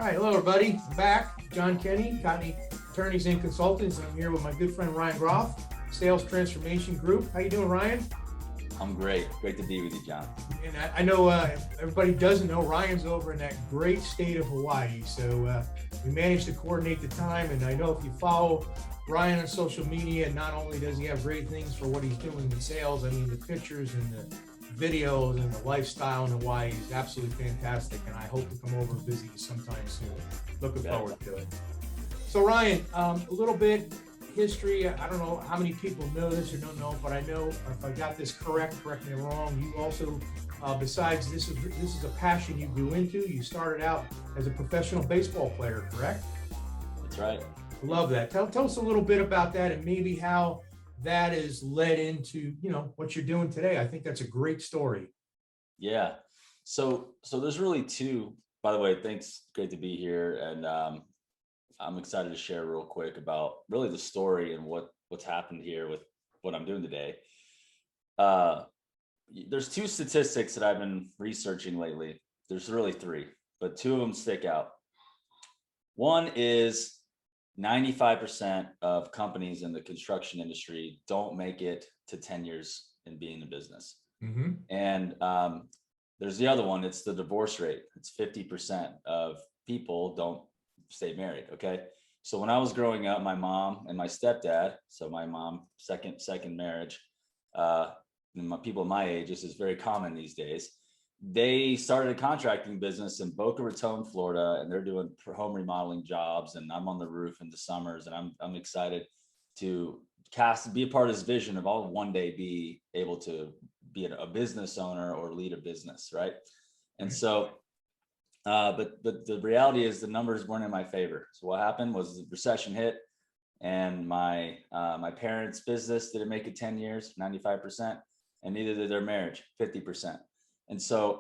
right, hello everybody. I'm back. John Kenney, County Attorneys and Consultants. I'm here with my good friend Ryan Groth, Sales Transformation Group. How you doing, Ryan? I'm great. Great to be with you, John. And I know everybody doesn't know Ryan's over in that great state of Hawaii. So we managed to coordinate the time. And I know if you follow Ryan on social media, not only does he have great things for what he's doing in sales, I mean, the pictures and the videos and the lifestyle in Hawaii is absolutely fantastic. And I hope to come over and visit you sometime soon. Looking forward to it. So Ryan, a little bit history. I don't know how many people know this or don't know, but I know if I got this correct me if I'm wrong. You also, besides this is a passion you grew into. You started out as a professional baseball player, correct? That's right. Love that. Tell us a little bit about that and maybe how that is led into what you're doing today. I think that's a great story. Yeah. So there's really two. By the way, thanks. Great to be here, and I'm excited to share real quick about really the story and what's happened here with what I'm doing today. There's two statistics that I've been researching lately. There's really three, but two of them stick out. One is 95% of companies in the construction industry don't make it to 10 years in being in business. Mm-hmm. And there's the other one. It's the divorce rate. It's 50% of people don't stay married. Okay. So when I was growing up, my mom and my stepdad, so my mom, second marriage, people my age, this is very common these days. They started a contracting business in Boca Raton, Florida, and they're doing home remodeling jobs. And I'm on the roof in the summers, and I'm excited to be a part of this vision of I'll one day be able to be a business owner or lead a business, right? And so, but the reality is the numbers weren't in my favor. So what happened was the recession hit, and my parents' business didn't make it 10 years, 95%, and neither did their marriage, 50%. And so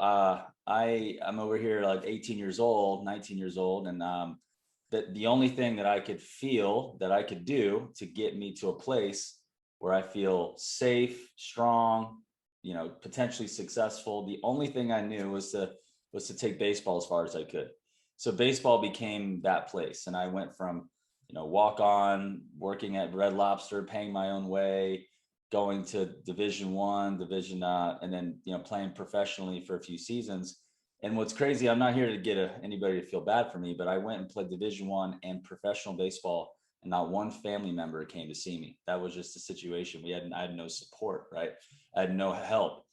I'm over here like 18 years old, 19 years old. And the only thing that I could feel that I could do to get me to a place where I feel safe, strong, potentially successful, the only thing I knew was to take baseball as far as I could. So baseball became that place. And I went from, walk on, working at Red Lobster, paying my own way, going to Division I, and then playing professionally for a few seasons. And what's crazy, I'm not here to get anybody to feel bad for me, but I went and played Division I and professional baseball, and not one family member came to see me. That was just the situation. I had no support, right? I had no help.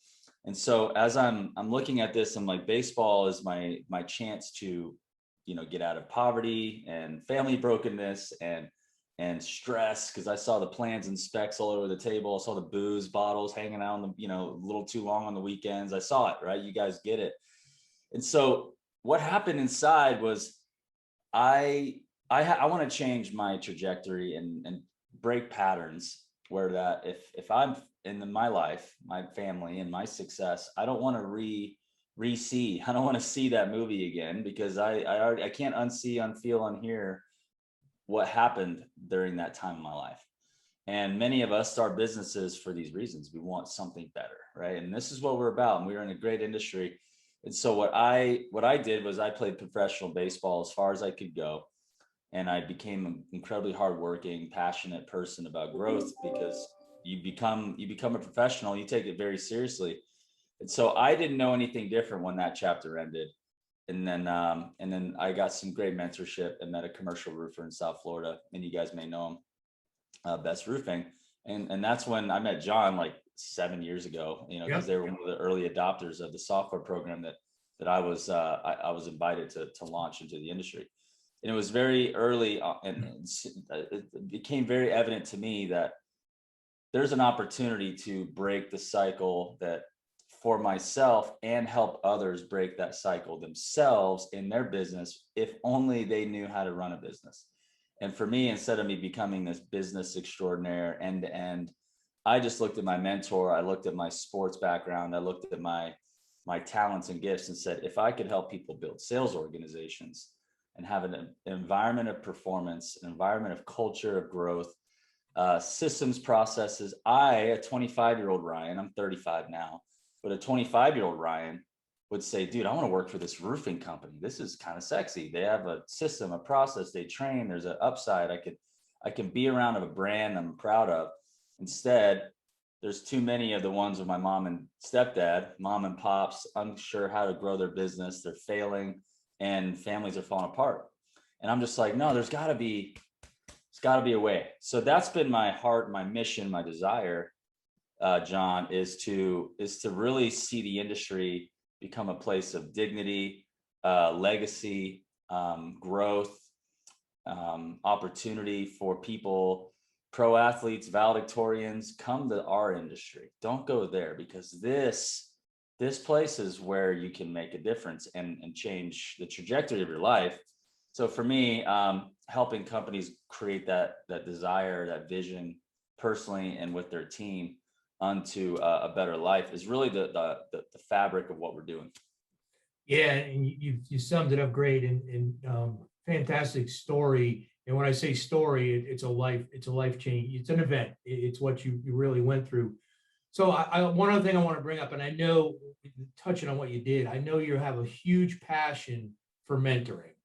And so as I'm looking at this, I'm like, baseball is my chance to get out of poverty and family brokenness and stress, because I saw the plans and specs all over the table. I saw the booze bottles hanging out on the, a little too long on the weekends. I saw it, right? You guys get it. And so what happened inside was I want to change my trajectory and break patterns where that if I'm in my life, my family and my success, I don't want to re-see. I don't want to see that movie again, because I can't unsee, unfeel, unhear what happened during that time in my life. And many of us start businesses for these reasons. We want something better, right? And this is what we're about. And we're in a great industry. And so what I did was I played professional baseball as far as I could go. And I became an incredibly hardworking, passionate person about growth, because you become a professional, you take it very seriously. And so I didn't know anything different when that chapter ended. And then I got some great mentorship and met a commercial roofer in South Florida, and you guys may know him, Best Roofing. And that's when I met John like 7 years ago, because they were one of the early adopters of the software program that I was invited to launch into the industry. And it was very early, and it became very evident to me that there's an opportunity to break the cycle that for myself and help others break that cycle themselves in their business, if only they knew how to run a business. And for me, instead of me becoming this business extraordinaire end to end, I just looked at my mentor. I looked at my sports background. I looked at my talents and gifts and said, if I could help people build sales organizations and have an environment of performance, an environment of culture, of growth, systems, processes, a 25-year-old Ryan, I'm 35 now, but a 25-year-old Ryan would say, dude, I want to work for this roofing company. This is kind of sexy. They have a system, a process, they train, there's an upside. I can be around a brand I'm proud of. Instead, there's too many of the ones with my mom and stepdad, mom and pops, unsure how to grow their business. They're failing and families are falling apart. And I'm just like, no, it's gotta be a way. So that's been my heart, my mission, my desire, John, is to really see the industry become a place of dignity, legacy, growth, opportunity for people, pro athletes, valedictorians. Come to our industry. Don't go there, because this place is where you can make a difference and change the trajectory of your life. So for me, helping companies create that desire, that vision, personally and with their team, onto a better life, is really the fabric of what we're doing. Yeah, and you summed it up great, and fantastic story. And when I say story, it's a life change. It's an event. It's what you really went through. So one other thing I want to bring up, and I know, touching on what you did, I know you have a huge passion for mentoring,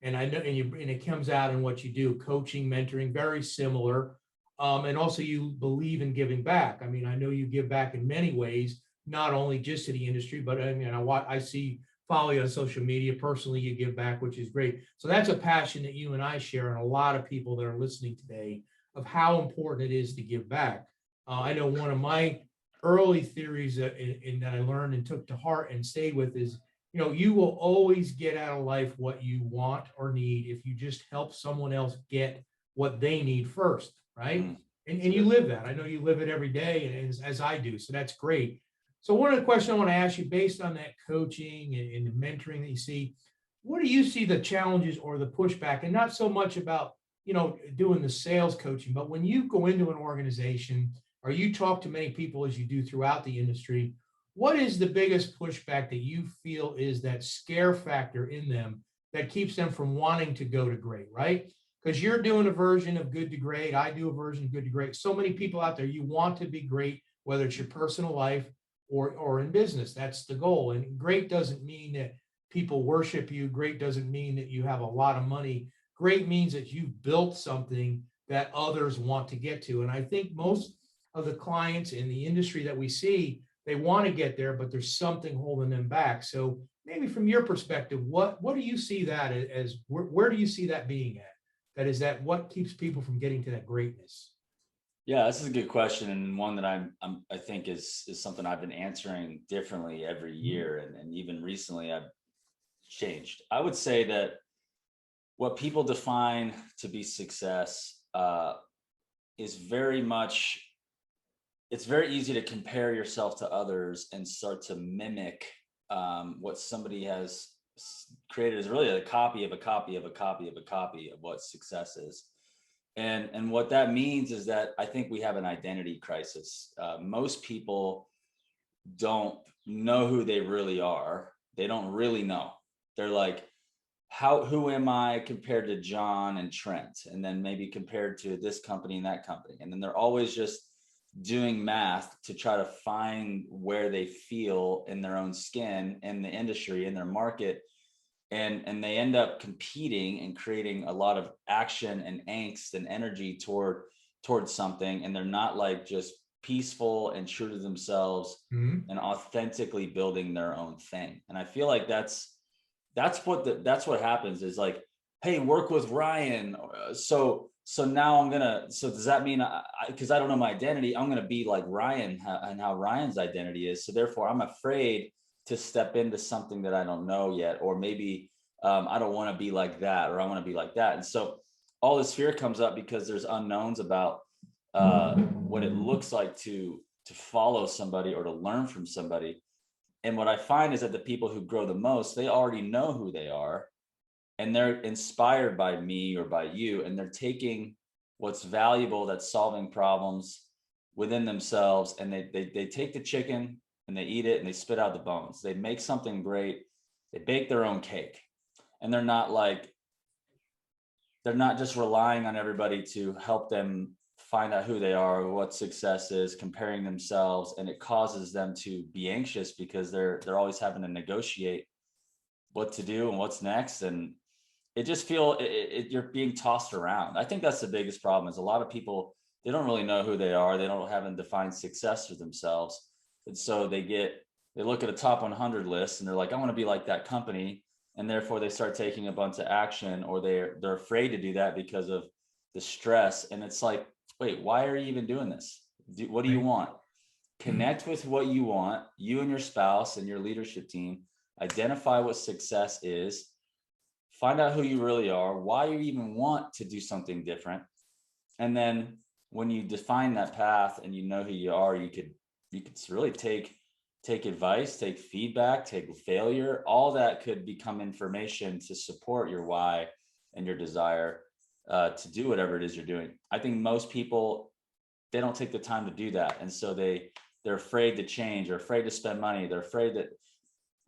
and I know, and it comes out in what you do, coaching, mentoring, very similar. And also you believe in giving back. I mean, I know you give back in many ways, not only just to the industry, but I mean, I see, follow you on social media. Personally, you give back, which is great. So that's a passion that you and I share, and a lot of people that are listening today, of how important it is to give back. I know one of my early theories that I learned and took to heart and stayed with is, you will always get out of life what you want or need if you just help someone else get what they need first, right? And you live that. I know you live it every day, and as I do. So that's great. So one of the questions I want to ask you, based on that coaching and the mentoring that you see, what do you see the challenges or the pushback? And not so much about, doing the sales coaching, but when you go into an organization or you talk to many people, as you do throughout the industry, what is the biggest pushback that you feel is that scare factor in them that keeps them from wanting to go to great, right? Because you're doing a version of good to great. I do a version of good to great. So many people out there, you want to be great, whether it's your personal life or in business. That's the goal. And great doesn't mean that people worship you. Great doesn't mean that you have a lot of money. Great means that you've built something that others want to get to. And I think most of the clients in the industry that we see, they want to get there, but there's something holding them back. So maybe from your perspective, what do you see that as? Where do you see that being at? That is that what keeps people from getting to that greatness? Yeah, this is a good question, and one that I think is something I've been answering differently every year, and even recently I've changed. I would say that what people define to be success is very much, it's very easy to compare yourself to others and start to mimic what somebody has created, is really a copy of a copy of a copy of a copy of what success is. And what that means is that I think we have an identity crisis. Most people don't know who they really are. They don't really know. They're like, who am I compared to John and Trent? And then maybe compared to this company and that company. And then they're always just doing math to try to find where they feel in their own skin, in the industry, in their market. And they end up competing and creating a lot of action and angst and energy towards something. And they're not like just peaceful and true to themselves and authentically building their own thing. And I feel like that's what happens is like, hey, work with Ryan. So now so does that mean because I don't know my identity, I'm going to be like Ryan and how Ryan's identity is. So therefore I'm afraid to step into something that I don't know yet, or maybe I don't want to be like that, or I want to be like that. And so all this fear comes up because there's unknowns about what it looks like to follow somebody or to learn from somebody. And what I find is that the people who grow the most, they already know who they are, and they're inspired by me or by you, and they're taking what's valuable, that's solving problems within themselves, and they take the chicken and they eat it and they spit out the bones. They make something great. They bake their own cake, and they're not just relying on everybody to help them find out who they are, what success is, comparing themselves, and it causes them to be anxious because they're always having to negotiate what to do and what's next. And it just you're being tossed around. I think that's the biggest problem is a lot of people, they don't really know who they are. They don't haven't defined success for themselves. And so they look at a top 100 list and they're like, I want to be like that company. And therefore they start taking a bunch of action, or they're afraid to do that because of the stress. And it's like, wait, why are you even doing this? What do you want? Connect with what you want, you and your spouse and your leadership team, identify what success is, find out who you really are, why you even want to do something different. And then when you define that path and you know who you are, you could really take advice, take feedback, take failure. All that could become information to support your why and your desire to do whatever it is you're doing. I think most people, they don't take the time to do that. And so they're afraid to change, or afraid to spend money. They're afraid that,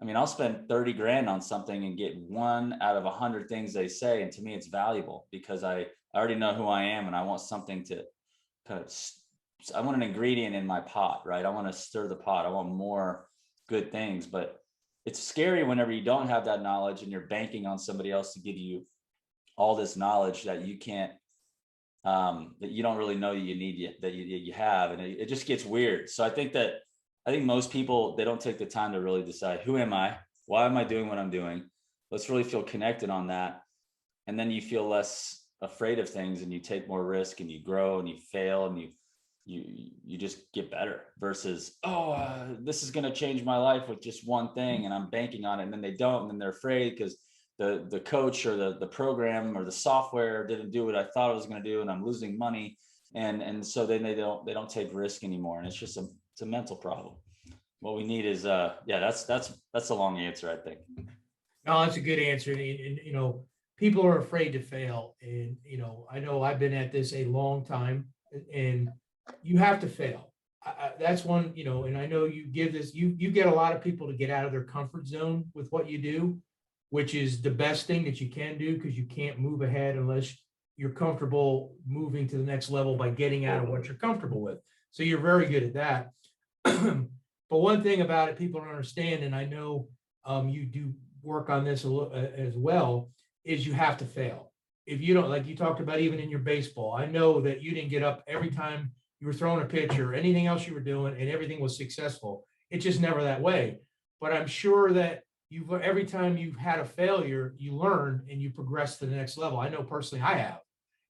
I mean, I'll spend 30 grand on something and get 1 out of 100 things they say. And to me, it's valuable because I already know who I am, and I want something to kind of, I want an ingredient in my pot, right? I want to stir the pot. I want more good things, but it's scary whenever you don't have that knowledge and you're banking on somebody else to give you all this knowledge that you can't, that you don't really know you need yet, that you have. And it just gets weird. So I think most people, they don't take the time to really decide, who am I? Why am I doing what I'm doing? Let's really feel connected on that. And then you feel less afraid of things, and you take more risk, and you grow, and you fail, and you just get better versus, this is going to change my life with just one thing, and I'm banking on it. And then they don't, and then they're afraid because the coach or the program or the software didn't do what I thought it was going to do, and I'm losing money. And so then they don't take risk anymore. And it's just it's a mental problem. What we need is, that's a long answer, I think. No, that's a good answer. And people are afraid to fail. And, I know I've been at this a long time, and you have to fail. That's one, and I know you give this, you get a lot of people to get out of their comfort zone with what you do, which is the best thing that you can do, because you can't move ahead unless you're comfortable moving to the next level by getting out of what you're comfortable with. So you're very good at that. But one thing about it, people don't understand, and I know you do work on this as well, is you have to fail. If you don't, like you talked about, even in your baseball, I know that you didn't get up every time you were throwing a pitch or anything else you were doing and everything was successful. It's just never that way. But I'm sure that every time you've had a failure, you learn and you progress to the next level. I know personally I have.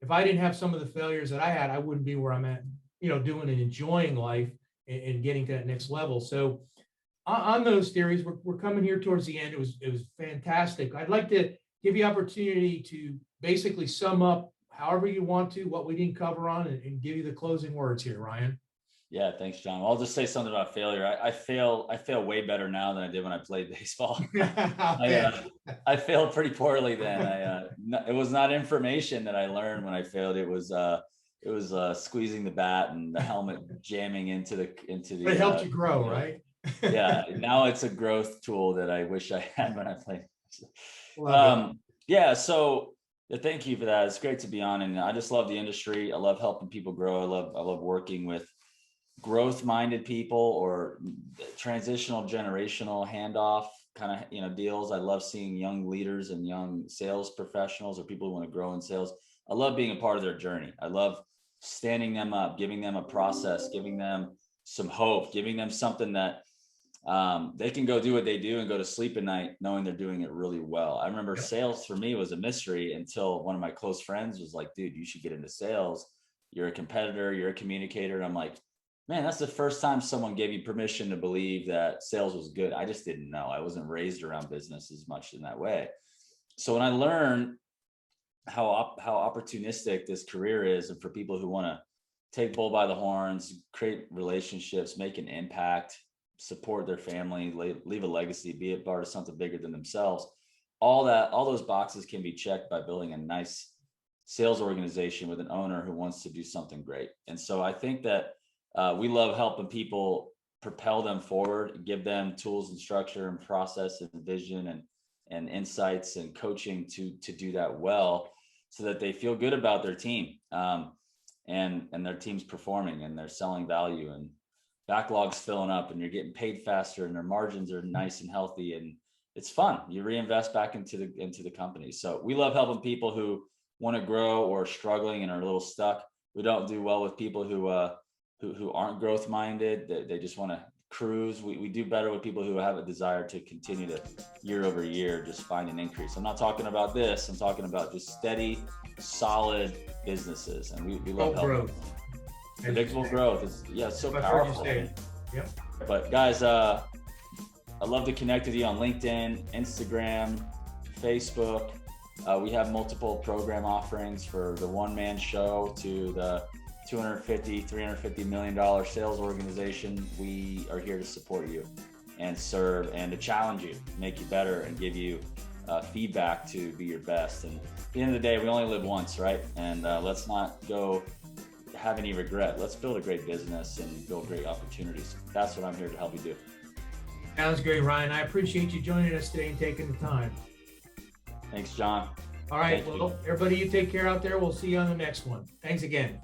If I didn't have some of the failures that I had, I wouldn't be where I'm at, doing and enjoying life and getting to that next level. So on those theories, we're coming here towards the end. It was fantastic. I'd like to give you opportunity to basically sum up however you want to what we didn't cover on, and give you the closing words here, Ryan. Yeah, thanks, John. I'll just say something about failure. I fail way better now than I did when I played baseball. I failed pretty poorly then. It was not information that I learned when I failed. It was squeezing the bat and the helmet jamming into the. It helped you grow, right? Yeah. Now it's a growth tool that I wish I had when I played. Yeah. So thank you for that. It's great to be on, and I just love the industry. I love helping people grow. I love working with growth-minded people, or transitional generational handoff kind of deals. I love seeing young leaders and young sales professionals, or people who want to grow in sales. I love being a part of their journey. I love standing them up, giving them a process, giving them some hope, giving them something that they can go do what they do and go to sleep at night knowing they're doing it really well. I remember sales for me was a mystery until one of my close friends was like, dude, you should get into sales. You're a competitor, you're a communicator. And I'm like, man, that's the first time someone gave me permission to believe that sales was good. I just didn't know. I wasn't raised around business as much in that way. So when I learned how opportunistic this career is, and for people who want to take bull by the horns, create relationships, make an impact, support their family, leave a legacy, be a part of something bigger than themselves, all those boxes can be checked by building a nice sales organization with an owner who wants to do something great. And so I think that we love helping people propel them forward, give them tools and structure and process and vision and insights and coaching to do that well, so that they feel good about their team. and their team's performing and they're selling value and backlogs filling up and you're getting paid faster and their margins are nice and healthy and it's fun. You reinvest back into the company. So we love helping people who want to grow or are struggling and are a little stuck. We don't do well with people who aren't growth minded. They just want to cruise. We do better with people who have a desire to continue to year over year just find an increase. I'm not talking about this. I'm talking about just steady, solid businesses, and we love helping. Growth. Predictable growth is it's so powerful. Yep. But guys, I'd love to connect with you on LinkedIn, Instagram, Facebook. We have multiple program offerings for the one-man show to the $250-350 million sales organization. We are here to support you and serve and to challenge you, make you better, and give you feedback to be your best. And at the end of the day, we only live once, right? And let's not go have any regret. Let's build a great business and build great opportunities. That's what I'm here to help you do. Sounds great, Ryan. I appreciate you joining us today and taking the time. Thanks, John. All right. Well, everybody, you take care out there. We'll see you on the next one. Thanks again.